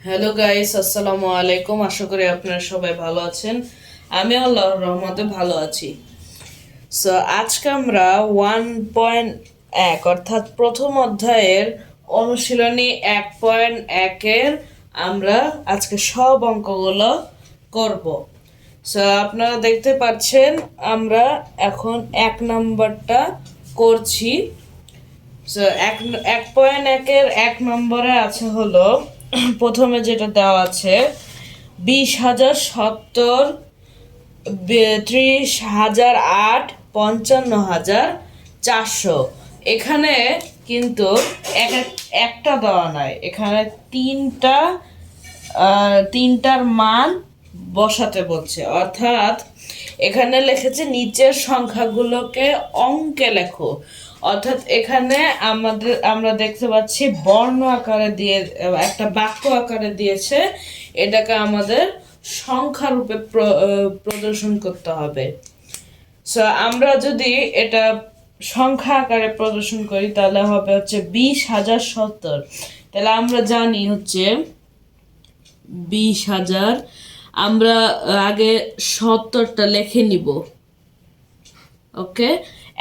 Hello guys, আসসালামু আলাইকুম। আশা করি আপনারা সবাই ভালো আছেন। আমি আল্লাহর রহমতে ভালো আছি। সো আজকে আমরা 1.1 অর্থাৎ প্রথম অধ্যায়ের অনুশীলনী 1.1 আমরা আজকে সব অঙ্কগুলো করব। সো আপনারা দেখতে পাচ্ছেন আমরা এখন 1 নম্বরটা করছি। সো 1.1 আছে হলো প্রথমে যেটা দেওয়া আছে 20,070, 30,008, 55,400। এখানে কিন্তু একটা দেওয়া নাই, এখানে তিনটার মান বসাতে বলছে। অর্থাৎ এখানে লিখেছে নিচের সংখ্যাগুলোকে অঙ্কে লেখো। অর্থাৎ এখানে আমরা দেখতে পাচ্ছি বর্ণ আকারে দিয়ে একটা বাক্য আকারে দিয়েছে, এটাকে আমাদের সংখ্যা রূপে প্রদর্শন করতে হবে। সো আমরা যদি এটা সংখ্যা আকারে প্রদর্শন করি তাহলে হবে হচ্ছে 20,070। তাহলে আমরা জানি হচ্ছে 20,000, আমরা আগে 70টা লিখে নিব। ওকে,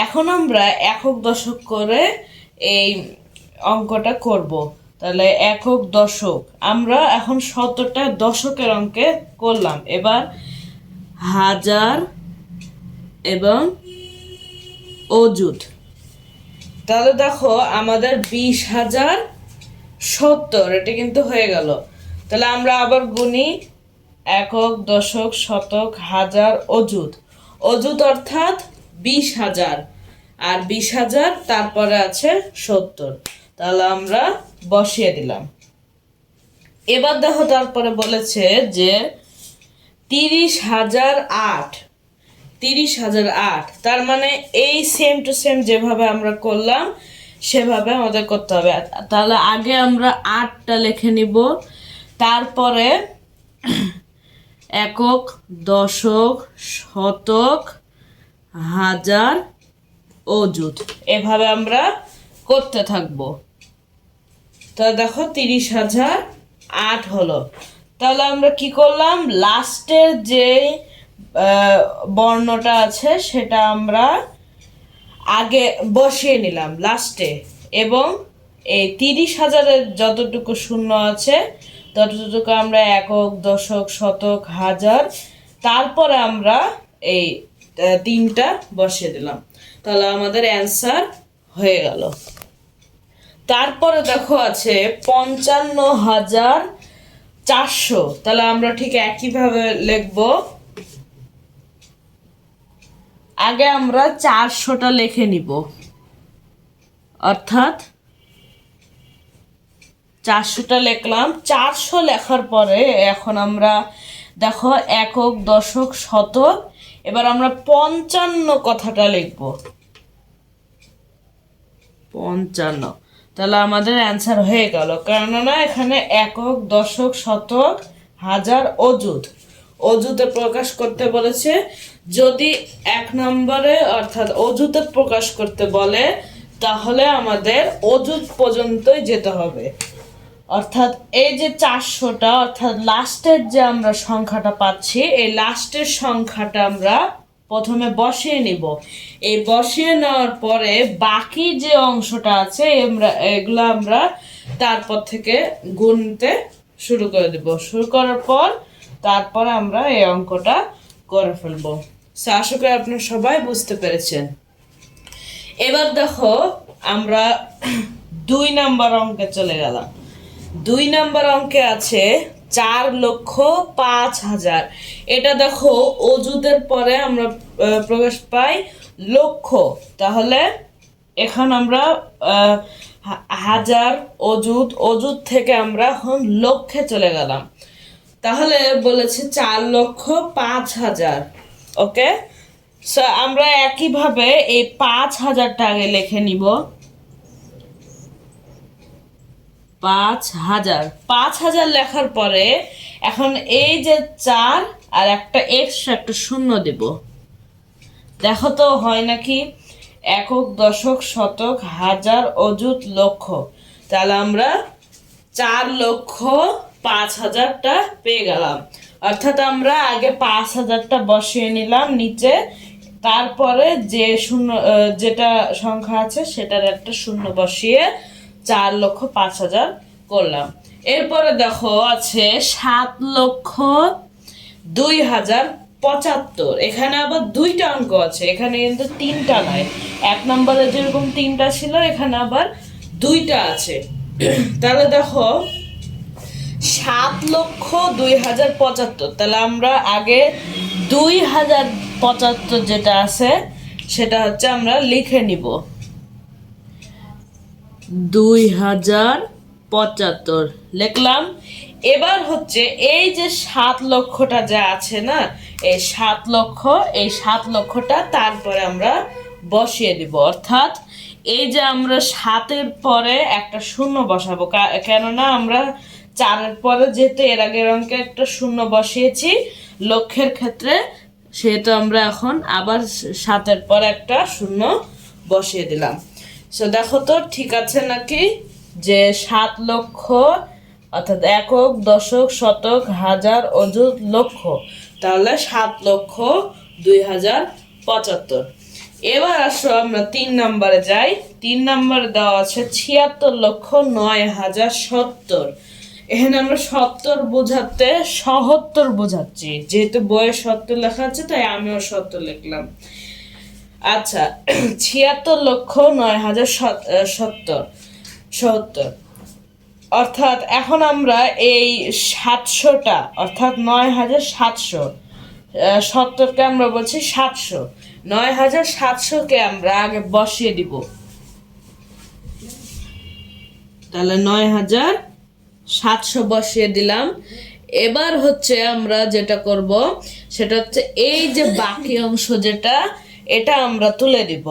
এখন আমরা একক দশক করে এই অঙ্কটা করব। তাহলে একক দশক আমরা এখন 70টা দশকের অঙ্কে করলাম। এবার হাজার এবং অযুত। তাহলে দেখো আমাদের 20,070 এটা কিন্তু হয়ে গেল। তাহলে আমরা আবার গুনি একক দশক শতক হাজার অযুত। অযুত অর্থাৎ 20,000, আর 20,000 তারপরে আছে 70। তাহলে আমরা বসিয়ে দিলাম। এবার দেখো তারপরে বলেছে যে 30,008, 30,008। তার মানে এই সেম টু সেম যেভাবে আমরা করলাম সেভাবে আমাদের করতে হবে। তাহলে আগে আমরা 8টা লিখে নিব, তারপরে একক দশক শতক হাজার অযুত, এভাবে আমরা করতে থাকবো। তাহলে দেখো 30,008 হলো। তাহলে আমরা কি করলাম, লাস্টের যে বর্ণটা আছে সেটা আমরা আগে বসিয়ে নিলাম লাস্টে, এবং এই 30,000-এর যতটুকু শূন্য আছে ততটুকু আমরা একক দশক শতক হাজার, তারপরে আমরা এই 3টা বসিয়ে দিলাম। তাহলে আমাদের অ্যান্সার হয়ে গেল। তারপরে দেখো আছে 55,400। তাহলে আমরা ঠিক একইভাবে লিখব। আগে আমরা 400টা লিখে নিব, অর্থাৎ 400টা লিখলাম। 400 লেখার পরে এখন আমরা দেখো একক দশক শতক, এবার আমরা 55 কথাটা লিখব, 55। তাহলে আমাদের অ্যান্সার হয়ে গেল, কেননা এখানে একক দশক শতক হাজার অযুত, অযুতে প্রকাশ করতে বলেছে। যদি 1 নম্বরে অর্থাৎ অযুতে প্রকাশ করতে বলে তাহলে আমাদের অযুত পর্যন্তই যেতে হবে। অর্থাৎ এই যে 400টা, অর্থাৎ লাস্টের যে আমরা সংখ্যাটা পাচ্ছি, এই লাস্টের সংখ্যাটা আমরা প্রথমে বসিয়ে নিব। এই বসিয়ে নেওয়ার পরে বাকি যে অংশটা আছে এগুলো আমরা তারপর থেকে গুনতে শুরু করে দেব। শুরু করার পর তারপরে আমরা এই অঙ্কটা করে ফেলবো। আশা করি আপনারা সবাই বুঝতে পেরেছেন। এবার দেখো আমরা 2 নম্বর অঙ্কে চলে গেলাম। 2 নম্বর অঙ্কে আছে 4,05,000। এটা দেখো অযুতের পরে আমরা প্রকাশ পাই লক্ষ। তাহলে এখন আমরা হাজার অযুত, অযুত থেকে আমরা এখন লক্ষে চলে গেলাম। তাহলে বলেছে 4,05,000। ওকে, সো আমরা একইভাবে এই 5,000টা আগে লিখে নিব। 5,000 লেখার পরে এখন এই যে 4 আর একটা এক্সট্রা একটা শূন্য দেব। দেখো তো হয় নাকি, একক দশক শতক হাজার অযুত লক্ষ। তাহলে আমরা 4,05,000 5,000টা পেয়ে গেলাম। অর্থাৎ আমরা আগে 5,000টা বসিয়ে নিলাম নিচে, তারপরে যে শূন্য যেটা সংখ্যা আছে সেটার একটা শূন্য বসিয়ে 4,05,000 করলাম। এরপরে দেখো আছে 7,02,075। এখানে আবার দুইটা অঙ্ক আছে, এখানে কিন্তু তিনটা নয়। 1 নম্বরে যেরকম তিনটা ছিল এখানে আবার দুইটা আছে। তাহলে দেখো 7,02,075, তাহলে আমরা আগে 2,075 যেটা আছে সেটা হচ্ছে আমরা লিখে নিব 2,075 লিখলাম। এবার হচ্ছে এই যে 7 লক্ষটা যা আছে না, এই 7 লক্ষটা তারপরে আমরা বসিয়ে দিব। অর্থাৎ এই যে আমরা 7-এর পরে একটা শূন্য বসাবো, কেননা আমরা 4-এর পরে যেহেতু এর আগের অঙ্কে একটা শূন্য বসিয়েছি লক্ষের ক্ষেত্রে, সেহেতু আমরা এখন আবার 7-এর পরে একটা শূন্য বসিয়ে দিলাম। সো দেখো তো ঠিক আছে নাকি, যে 7 লক্ষ অর্থাৎ একক, দশক, শতক, হাজার, অযুত, লক্ষ, তাহলে 7,02,075। এবার আসো আমরা 3 নম্বরে যাই। 3 নম্বরে দেওয়া আছে 76,09,070। এখানে আমরা 70 বোঝাতে 77 বোঝাচ্ছি, যেহেতু বইয়ে 70 লেখা আছে তাই আমিও 70 লিখলাম। আচ্ছা, 76,09,070। অর্থাৎ এখন আমরা এই 700টা অর্থাৎ 9,700, 70কে আমরা বলছি 700, 9,700কে আমরা আগে বসিয়ে দিব। তাহলে 9,700 বসিয়ে দিলাম। এবার হচ্ছে আমরা যেটা করব সেটা হচ্ছে এই যে বাকি অংশ যেটা, এটা আমরা তুলে দিব।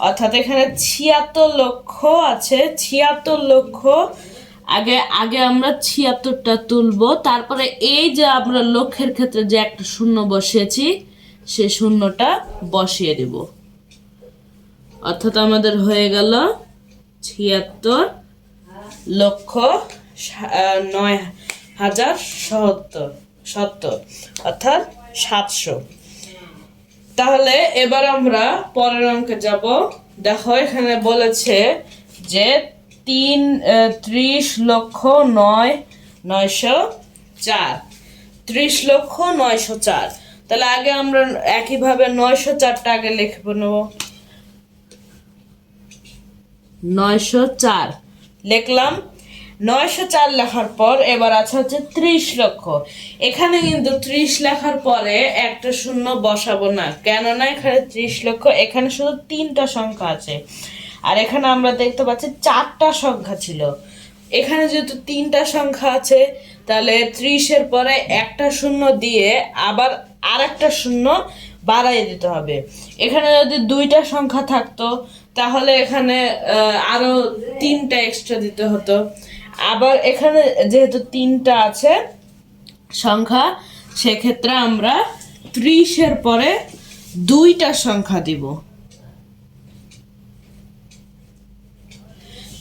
অর্থাৎ এখানে 76 লক্ষ আছে, 76 লক্ষ আগে আমরা 76টা তুলবো, তারপরে এই যে আমরা লক্ষের ক্ষেত্রে যে একটা শূন্য বসিয়েছি সে শূন্যটা বসিয়ে দেব। অর্থাৎ আমাদের হয়ে গেল 76,09,070, অর্থাৎ 700। তাহলে এবার আমরা পরের অঙ্কে যাব। দেখো এখানে বলেছে যে 30,09,904, 30,09,004। তাহলে আগে আমরা একইভাবে 904টা আগে লিখে নেব। 904 লিখলাম। 904 লেখার পর এবার আছে হচ্ছে 30 লক্ষ। এখানে কিন্তু 30 লেখার পরে একটা শূন্য বসাবো না, কেননা এখানে 30 লক্ষ, এখানে শুধু 3টা সংখ্যা আছে, আর এখানে আমরা দেখতে পাচ্ছি 4টা সংখ্যা ছিল। এখানে যেহেতু 3টা সংখ্যা আছে তাহলে 30-এর পরে একটা শূন্য দিয়ে আবার আরেকটা শূন্য বাড়াই দিতে হবে। এখানে যদি 2টা সংখ্যা থাকতো তাহলে এখানে আরো 3টা এক্সট্রা দিতে হতো। আবার এখানে যেহেতু 3টা আছে সংখ্যা, সেক্ষেত্রে আমরা 30-এর পরে 2টা সংখ্যা দিব।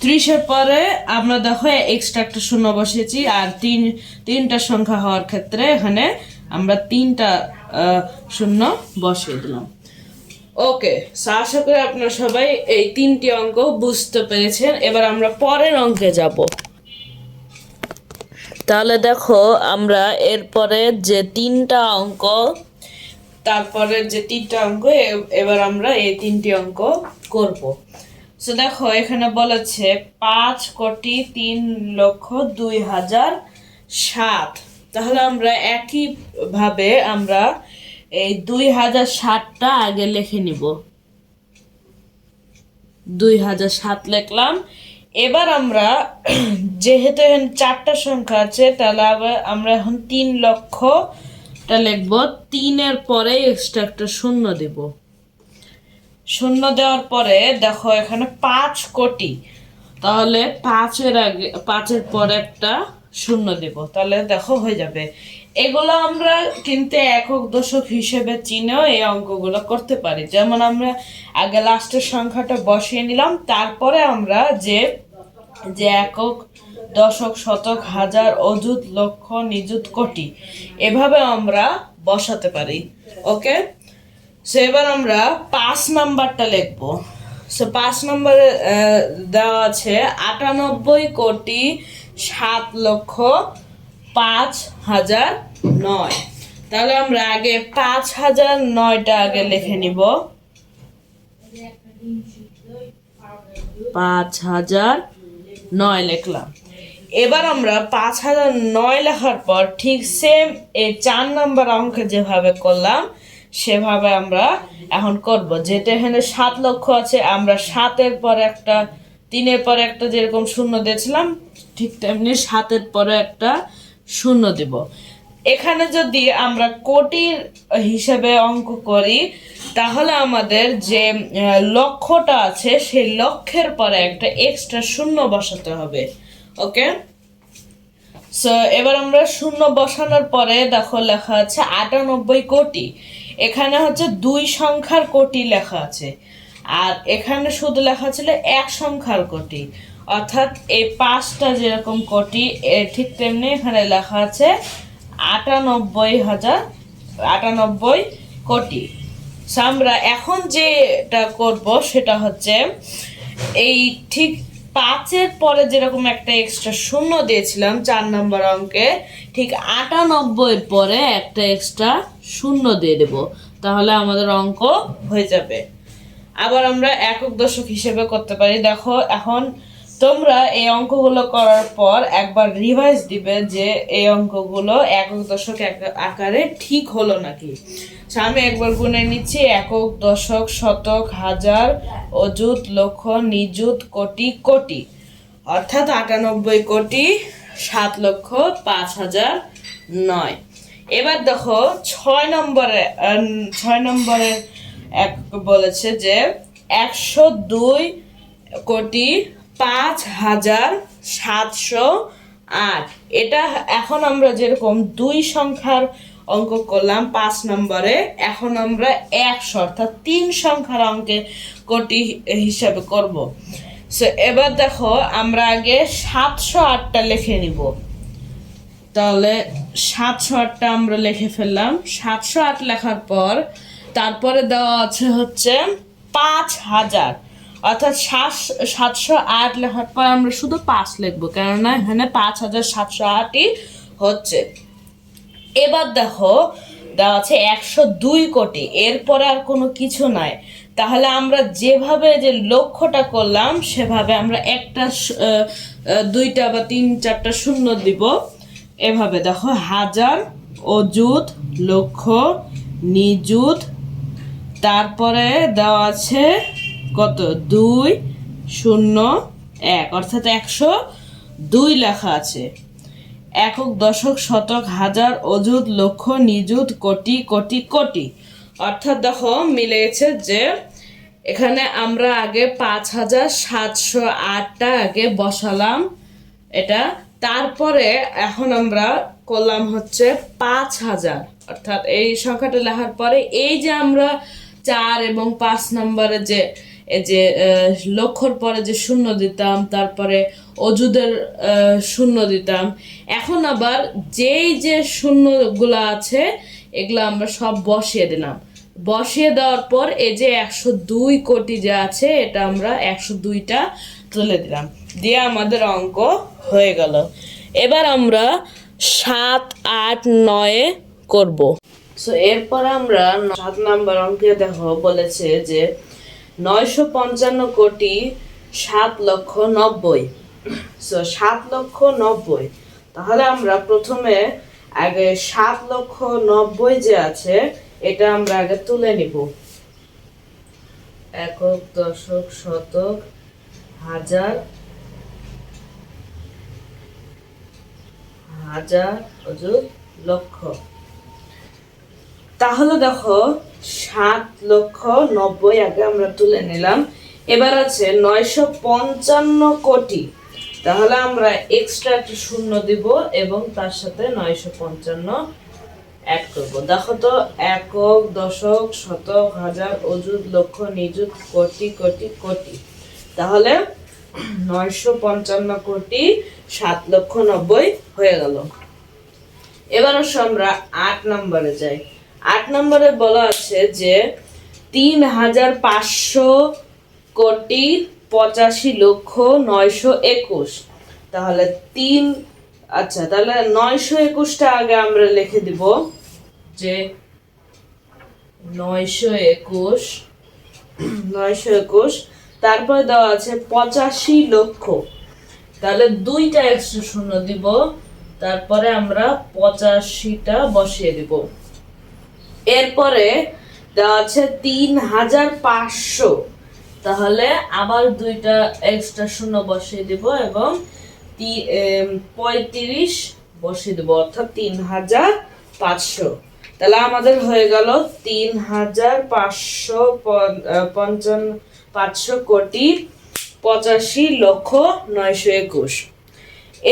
30-এর পরে আমরা দেখো এক্সট্রা একটা শূন্য বসিয়েছি, আর 3টা সংখ্যা হওয়ার ক্ষেত্রে এখানে আমরা 3টা শূন্য বসিয়ে দিলাম। ওকে, আশা করি আপনারা সবাই এই 3টি অঙ্ক বুঝতে পেরেছেন। এবার আমরা পরের অঙ্কে যাব। তাহলে দেখো আমরা এরপরে যে 3টা অঙ্ক, তারপরে যে 3টা অঙ্ক, এবার আমরা এই 3টি অঙ্ক করব। সো দেখো এখানে বলেছে 5,03,02,007। তাহলে আমরা একইভাবে আমরা এই 2,007টা আগে লিখে নিব। 2,007 লিখলাম। এবার আমরা যেহেতু এখন 4টা সংখ্যা আছে তাহলে আমরা এখন 3 লক্ষটা লিখব। 3-এর পরে এক্সট্রা একটা শূন্য দেব। শূন্য দেওয়ার পরে দেখো এখানে 5 কোটি, তাহলে 5-এর পরে একটা শূন্য দেব, তাহলে দেখো হয়ে যাবে। এগুলো আমরা কিন্তু একক, দশক হিসেবে চিনেও এই অঙ্কগুলো করতে পারি। যেমন আমরা আগে লাস্টের সংখ্যাটা বসিয়ে নিলাম, তারপরে আমরা যে একক, দশক শতক হাজার অযুত লক্ষ নিযুত কোটি, এভাবে আমরা বসাতে পারি। ওকে, সো এবার আমরা 5 নাম্বারটা লিখবো। সো 5 নম্বরে দেওয়া আছে 98,07,05,009। তাহলে আমরা আগে 5,009টা আগে লিখে নিব। 5,009 লিখলাম। এবার আমরা 5,009 লেখার পর ঠিক সেম এই 4 নাম্বার অঙ্কে যেভাবে করলাম সেভাবে আমরা এখন করব। যেটা এখানে 7 লক্ষ আছে, আমরা 7-এর পর একটা, 3-এর পরে একটা যেরকম শূন্য দিয়েছিলাম ঠিক তেমনি 7-এর পরে একটা শূন্য দিব। এখানে যদি আমরা কোটির হিসেবে অঙ্ক করি তাহলে আমাদের যে লক্ষ্যটা আছে সেই লক্ষ্যের পরে একটা এক্সট্রা শূন্য বসাতে হবে। ওকে, সো এবার আমরা শূন্য বসানোর পরে দেখো লেখা আছে 98 কোটি। এখানে হচ্ছে 2 সংখ্যার কোটি লেখা আছে, আর এখানে শুধু লেখা ছিল 1 সংখ্যার কোটি, অর্থাৎ এই 5টা যেরকম কোটি ঠিক তেমনি এখানে লেখা আছে 98,098 কোটি। সো আমরা এখন যেটা করব সেটা হচ্ছে এই ঠিক 5-এর পরে যেরকম একটা এক্সট্রা শূন্য দিয়েছিলাম 4 নম্বর অঙ্কে, ঠিক 98-এর পরে একটা এক্সট্রা শূন্য দিয়ে দেব, তাহলে আমাদের অঙ্ক হয়ে যাবে। আবার আমরা একক দশক হিসেবে করতে পারি। দেখো এখন তোমরা এই অঙ্কগুলো করার পর একবার রিভাইজ দিবে যে এই অঙ্কগুলো একক দশক আকারে ঠিক হলো নাকি। আমি একবার গুনে নিচ্ছি, একক দশক শতক হাজার অযুত লক্ষ নিযুত কোটি কোটি, অর্থাৎ 98,07,05,009। এবার দেখো 6 নম্বরে এক বলেছে যে 102,05,708। এটা এখন আমরা যেরকম 2 সংখ্যার অঙ্ক করলাম 5 নম্বরে, এখন আমরা 100 অর্থাৎ 3 সংখ্যার অঙ্কে কোটি হিসাবে করব। সো এবার দেখো আমরা আগে 708টা লিখে নিব। তাহলে 708টা আমরা লিখে ফেললাম। 708 লেখার পর তারপরে দেওয়া আছে হচ্ছে 5,000, অর্থাৎ 708 লেখার পর আমরা শুধু 5 লিখবো, কেননা এখানে 5,708ই হচ্ছে। এবার দেখো দেওয়া আছে 102 কোটি, এরপরে আর কোনো কিছু নাই। তাহলে আমরা যেভাবে যে লক্ষ্যটা করলাম সেভাবে আমরা একটা 2টা বা 3-4টা শূন্য দিব। এভাবে দেখো হাজার অযুত লক্ষ নিযুত, তারপরে দেওয়া আছে কত 201, অর্থাৎ 102 লেখা আছে। একক দশক শতক হাজার অযুত লক্ষ নিযুত কোটি কোটি কোটি, অর্থাৎ দেখো মিলে গেছে যে এখানে আমরা আগে 5,708টা আগে বসালাম এটা, তারপরে এখন আমরা করলাম হচ্ছে 5,000, অর্থাৎ এই সংখ্যাটা লেখার পরে এই যে আমরা 4 এবং 5 নম্বরে যে এই যে লক্ষর পরে যে শূন্য দিতাম, তারপরে অযুদের শূন্য দিতাম, এখন আবার যেই যে শূন্যগুলো আছে এগুলো আমরা সব বসিয়ে দিলাম। বসিয়ে দেওয়ার পর এই যে 102 কোটি যে আছে এটা আমরা 102টা তুলে দিলাম, দিয়ে আমাদের অঙ্ক হয়ে গেল। এবার আমরা 7, 8, 9 করব। সো এরপর আমরা 7 নাম্বার অঙ্কে দেখো বলেছে যে 955 কোটি 7,90,000। সো 7,90,000, তাহলে আমরা প্রথমে আগে 7,90,000 যে আছে এটা আমরা আগে তুলে নিব। একক দশক শতক হাজার হাজার অযুত লক্ষ, তাহলে দেখো 7,90,000 আগে আমরা তুলে নিলাম। এবার আছে 955 কোটি, তাহলে আমরা এক্সট্রা একটা শূন্য দিব এবং তার সাথে 955 অ্যাড করব। দেখো তো একক দশক শতক হাজার অযুত লক্ষ নিযুত কোটি কোটি কোটি, তাহলে 955 কোটি 7,90,000 হয়ে গেল। এবার আমরা 8 নম্বরে যাই। 8 নম্বরে বলা আছে যে 3,500,85,921। তাহলে তাহলে 921টা আগে আমরা লিখে দিব যে 921, তারপরে দেওয়া আছে 85 লক্ষ, তাহলে 2টা এক্সট্রা শূন্য দিব, তারপরে আমরা 85টা বসিয়ে দিব। এরপরে দেওয়া আছে 3,500, তাহলে আবার 2টা এক্সট্রা শূন্য বসিয়ে দিব এবং 35 বসিয়ে দেব, অর্থাৎ 3,500। তাহলে আমাদের হয়ে গেল 3,500,85,921।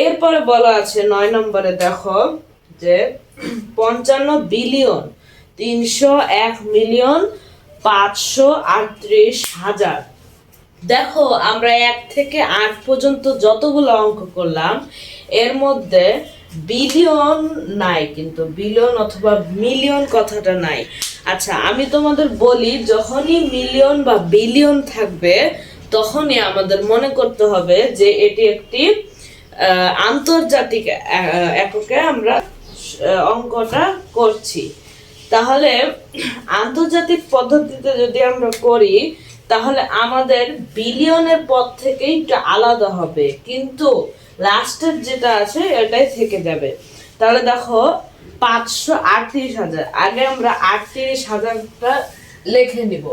এরপরে বলা আছে 9 নম্বরে, দেখো যে 55,301,538,000। দেখো আমরা 1 থেকে 8 পর্যন্ত যতগুলো অঙ্ক করলাম এর মধ্যে বিলিয়ন নাই, কিন্তু বিলিয়ন অথবা মিলিয়ন কথাটা নাই। আচ্ছা, আমি তোমাদের বলি, যখনই মিলিয়ন বা বিলিয়ন থাকবে তখনই আমাদের মনে করতে হবে যে এটি একটি আন্তর্জাতিক এককে আমরা অঙ্কটা করছি। তাহলে আন্তর্জাতিক পদ্ধতিতে যদি আমরা করি তাহলে আমাদের বিলিয়নের পদ থেকেই একটু আলাদা হবে, কিন্তু লাস্টের যেটা আছে এটাই থেকে যাবে। তাহলে দেখো 538,000, আগে আমরা 38,000টা লিখে নিব।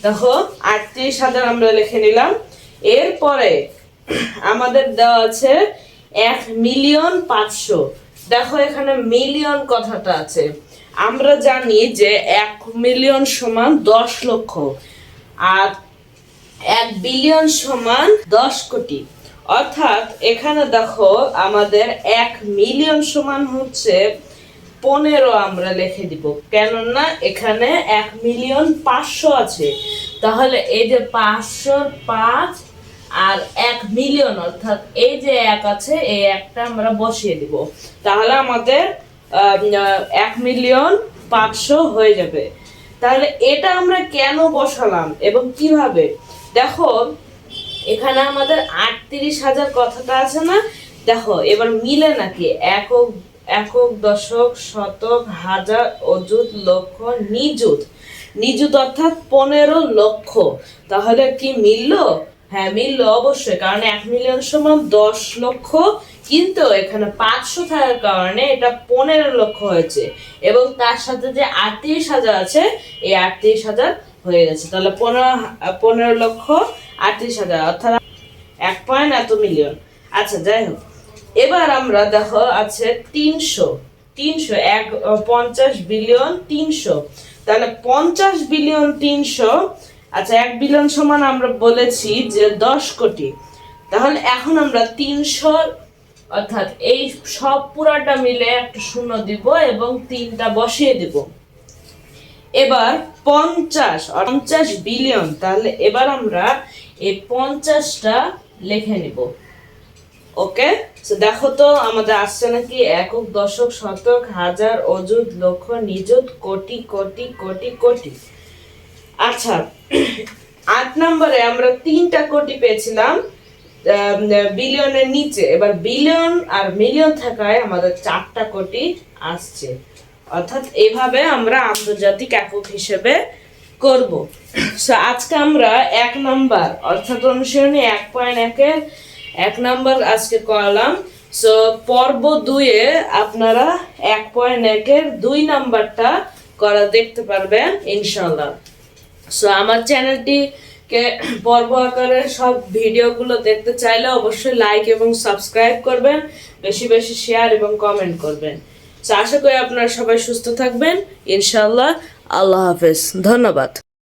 দেখো 38,000 আমরা লিখে নিলাম। এরপরে আমাদের দেওয়া আছে 1,500,000। দেখো এখানে মিলিয়ন কথাটা আছে, আমরা জানি যে 1 মিলিয়ন সমান 10 লক্ষ আর 1 বিলিয়ন সমান 10 কোটি। অর্থাৎ এখানে দেখো আমাদের 1 মিলিয়ন সমান হচ্ছে 15 আমরা লিখে দিব, কেননা এখানে 1,500,000 আছে। তাহলে এই যে 505 আর 1 মিলিয়ন, অর্থাৎ এই যে 1 আছে এই 1টা আমরা বসিয়ে দিব, তাহলে আমাদের 1,500,000 হয়ে যাবে। তাহলে এটা আমরা কেন বসালাম এবং কিভাবে, দেখো এখানে আমাদের 38,000 কথাটা আছে না, দেখো এবার মিলে নাকি একক, দশক, শতক, হাজার, অযুত, লক্ষ, নিযুত অর্থাৎ 15 লক্ষ। তাহলে কি মিললো? হ্যাঁ মিললো অবশ্যই, কারণ 1 মিলিয়ন সমান 10 লক্ষ, কিন্তু এখানে 500 থাকার কারণে এটা 15 লক্ষ হয়েছে এবং তার সাথে যে 38,000 আছে এই 38,000 হয়ে গেছে। তাহলে 15 লক্ষ 38,000, অর্থাৎ 1 পয়েন্ট এত মিলিয়ন। আচ্ছা যাই হোক, এবার আমরা দেখো আছে 300, 50 বিলিয়ন 300, তাহলে 50 বিলিয়ন 300। আচ্ছা 1 বিলিয়ন সমান আমরা বলেছি যে 10 কোটি, তাহলে এখন আমরা 300 অর্থাৎ এই সব পুরাটা মিলে একটা শূন্য দিব এবং 3টা বসিয়ে দিব। এবার 50 বিলিয়ন, তাহলে এবার আমরা এই 50টা লিখে নিব। ওকে, তো দেখো তো আমাদের আসছে নাকি একক, দশক, শতক, হাজার, অযুত, লক্ষ, নিযুত, কোটি কোটি কোটি কোটি। আচ্ছা 8 নম্বরে আমরা 3টা কোটি পেয়েছিলাম বিলিয়নের নিচে, এবার বিলিয়ন আর মিলিয়ন থাকায় আমাদের 4টা কোটি আসছে। অর্থাৎ এইভাবে আমরা আন্তর্জাতিক একক হিসেবে করব। সো আজকে আমরা 1 নাম্বার অর্থাৎ অনুশীলনী 1.1 1 নাম্বার আজকে করলাম। সো পর্ব 2-এ আপনারা 1.1 2 নাম্বারটা করা দেখতে পারবেন ইনশাআল্লাহ। সো আমার চ্যানেলটিকে পর্ব আকারে সব ভিডিওগুলো দেখতে চাইলে অবশ্যই লাইক এবং সাবস্ক্রাইব করবেন, বেশি বেশি শেয়ার এবং কমেন্ট করবেন। সো আশা করি আপনারা সবাই সুস্থ থাকবেন ইনশাআল্লাহ। আল্লাহ হাফেজ, ধন্যবাদ।